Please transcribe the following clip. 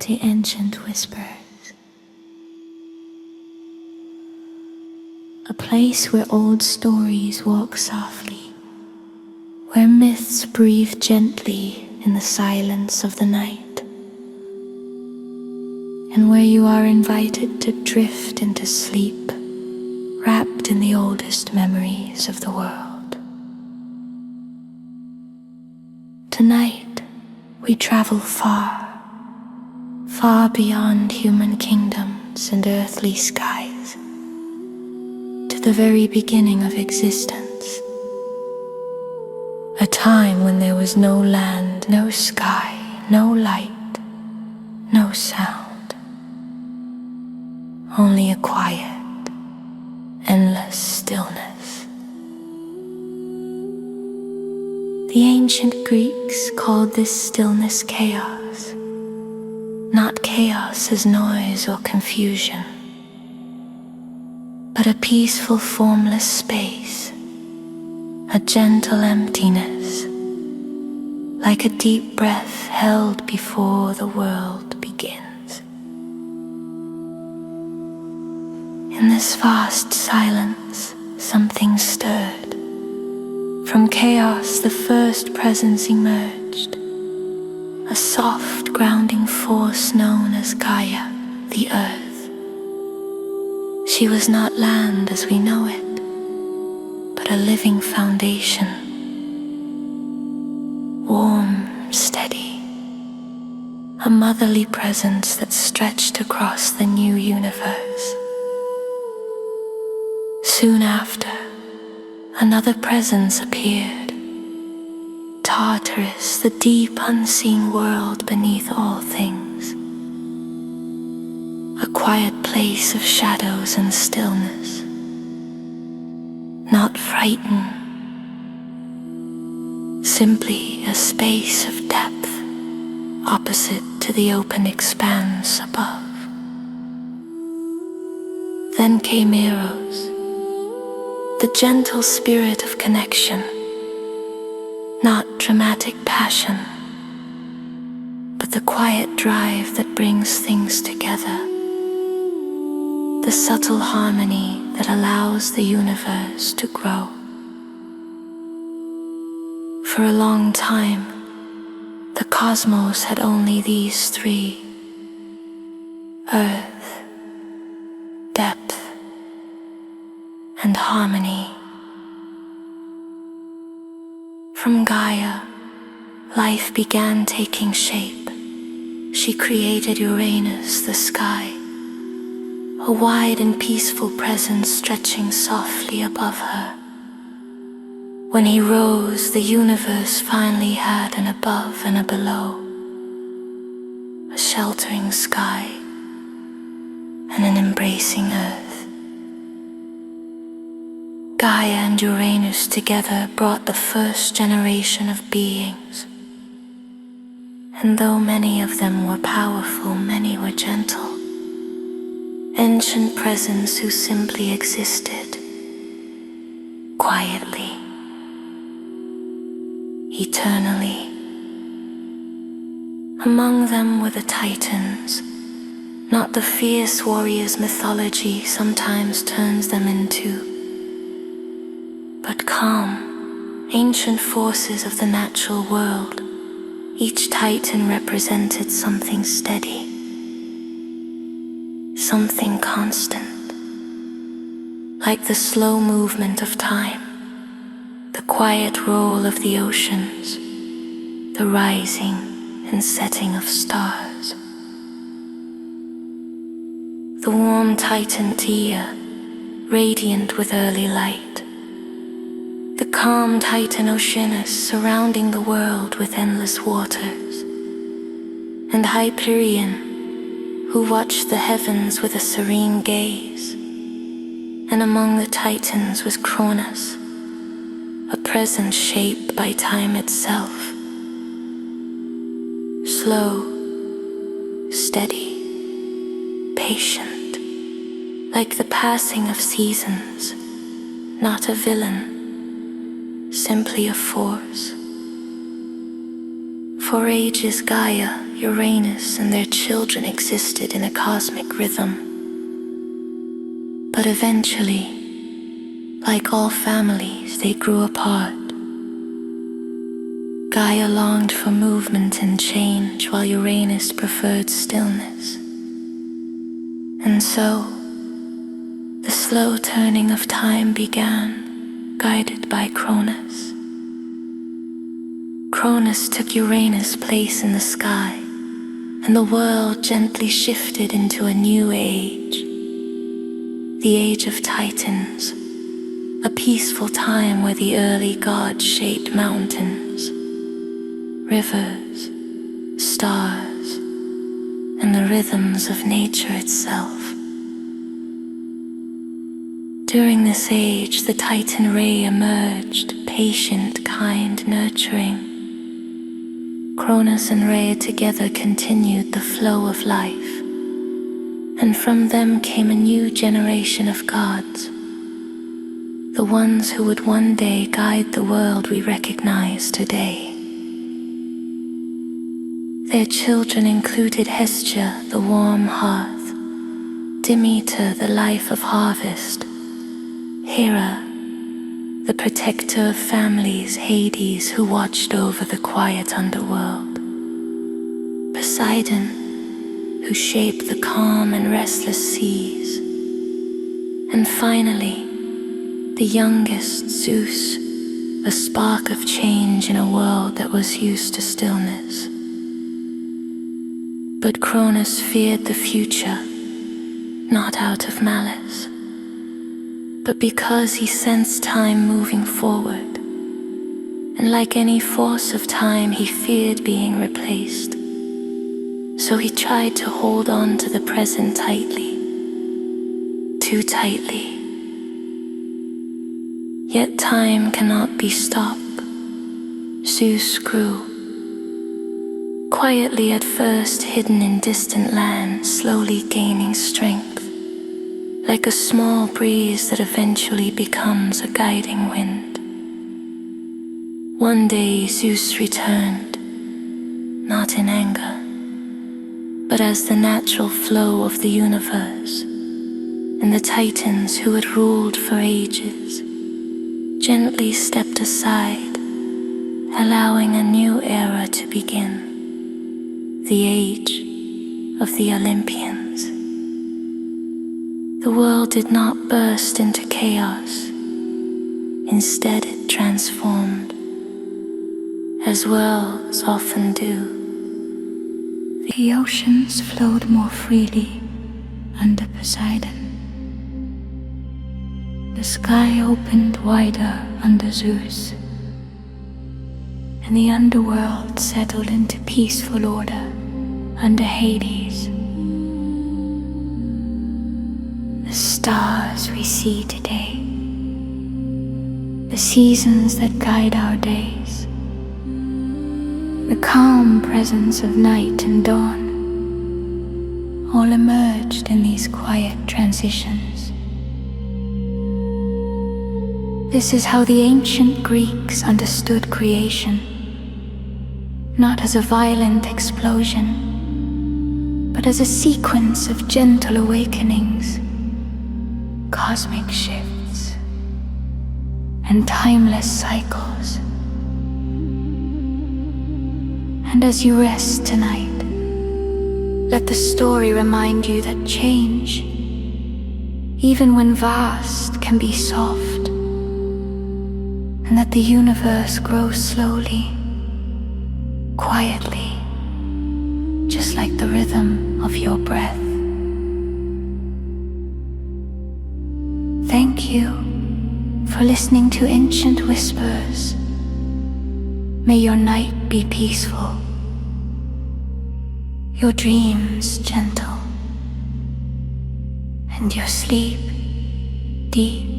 to ancient whispers, a place where old stories walk softly, where myths breathe gently in the silence of the night, and where you are invited to drift into sleep, wrapped in the oldest memories of the world. Tonight, we travel far, far beyond human kingdoms and earthly skies, to the very beginning of existence, a time when there was no land, no sky, no light, no sound, only a quiet, endless stillness. The ancient Greeks called this stillness chaos, not chaos as noise or confusion, but a peaceful, formless space, a gentle emptiness, like a deep breath held before the world begins. In this vast silence, something stirred. From chaos, the first presence emerged, a soft, grounding force known as Gaia, the earth. She was not land as we know it, but a living foundation, warm, steady, a motherly presence that stretched across the new universe. Soon after, another presence appeared, Tartarus, the deep unseen world beneath all things, a quiet place of shadows and stillness, not frightened, simply a space of depth opposite to the open expanse above. Then came Eros, the gentle spirit of connection, not dramatic passion, but the quiet drive that brings things together, the subtle harmony that allows the universe to grow. For a long time, the cosmos had only these three: earth, depth, and harmony. From Gaia, life began taking shape. She created Uranus, the sky, a wide and peaceful presence stretching softly above her. When he rose, the universe finally had an above and a below, a sheltering sky and an embracing earth. Gaia and Uranus together brought the first generation of beings. And though many of them were powerful, many were gentle, ancient presence who simply existed, quietly, eternally. Among them were the Titans, not the fierce warriors mythology sometimes turns them into, but calm, ancient forces of the natural world. Each Titan represented something steady, something constant, like the slow movement of time, the quiet roll of the oceans, the rising and setting of stars. The warm Titan Gaia, radiant with early light. The calm Titan Oceanus, surrounding the world with endless waters. And Hyperion, who watched the heavens with a serene gaze. And among the Titans was Cronus, a presence shaped by time itself. Slow, steady, patient, like the passing of seasons, not a villain, simply a force. For ages Gaia, Uranus and their children existed in a cosmic rhythm. But eventually, like all families, they grew apart. Gaia longed for movement and change, while Uranus preferred stillness. And so, the slow turning of time began, guided by Cronus. Cronus took Uranus' place in the sky, and the world gently shifted into a new age. The Age of Titans, a peaceful time where the early gods shaped mountains, rivers, stars, and the rhythms of nature itself. During this age, the Titan ray emerged, patient, kind, nurturing. Cronus and Rhea together continued the flow of life, and from them came a new generation of gods, the ones who would one day guide the world we recognize today. Their children included Hestia, the warm hearth, Demeter, the life of harvest, Hera, the protector of families, Hades, who watched over the quiet underworld, Poseidon, who shaped the calm and restless seas, and finally, the youngest, Zeus, a spark of change in a world that was used to stillness. But Cronus feared the future, not out of malice, but because he sensed time moving forward, and like any force of time, he feared being replaced. So he tried to hold on to the present tightly, too tightly. Yet time cannot be stopped. Zeus grew, quietly at first hidden in distant lands, slowly gaining strength, like a small breeze that eventually becomes a guiding wind. One day Zeus returned, not in anger, but as the natural flow of the universe, and the Titans who had ruled for ages gently stepped aside, allowing a new era to begin, the age of the Olympians. The world did not burst into chaos. Instead, it transformed, as worlds often do. The oceans flowed more freely under Poseidon. The sky opened wider under Zeus, and the underworld settled into peaceful order under Hades. The stars we see today, the seasons that guide our days, the calm presence of night and dawn, all emerged in these quiet transitions. This is how the ancient Greeks understood creation, not as a violent explosion, but as a sequence of gentle awakenings, cosmic shifts, and timeless cycles. And as you rest tonight, let the story remind you that change, even when vast, can be soft, and that the universe grows slowly, quietly, just like the rhythm of your breath. Thank you for listening to Ancient Whispers. May your night be peaceful, your dreams gentle, and your sleep deep.